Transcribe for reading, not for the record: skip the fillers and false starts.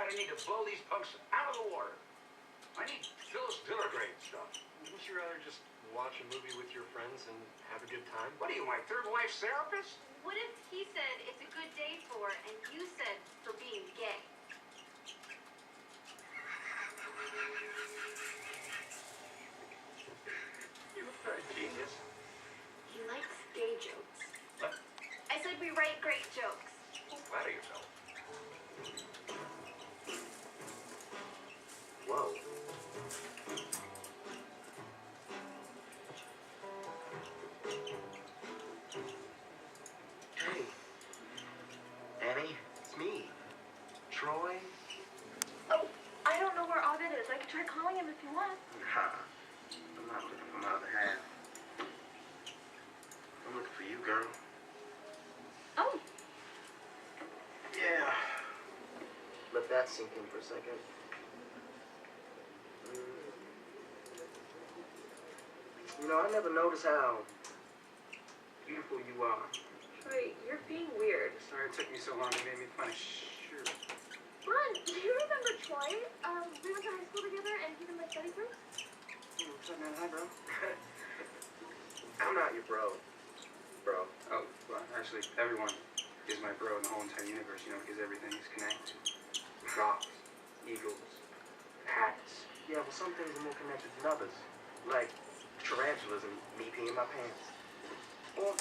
right, I need to blow these punks out of the water. I need Phyllis Diller grade stuff. Wouldn't you rather just watch a movie with your friends and have a good time? What are you, my third wife's therapist? What if he said it's a good day for, and you said for being gay? You're a genius. He likes gay jokes. What? I said we write great jokes. Flatter yourself. Whoa. Hey. Annie, it's me. Troy. Oh, I don't know where Ovid is. I can try calling him if you want. Nah. I'm not looking for my other half. I'm looking for you, girl. Oh. Yeah. Let that sink in for a second. You know, I never noticed how beautiful you are. Wait, you're being weird. Sorry it took me so long to make me funny. Sure. Ron, do you remember Troy? We went to high school together and he was my study group. Hey, what's up, man? Hi, bro. I'm not your bro. Bro. Oh, well, actually, everyone is my bro in the whole entire universe, you know, because everything is connected. Rocks, eagles, hats. Yeah, well, some things are more connected than others. Like tarantulas and me peeing my pants. Or,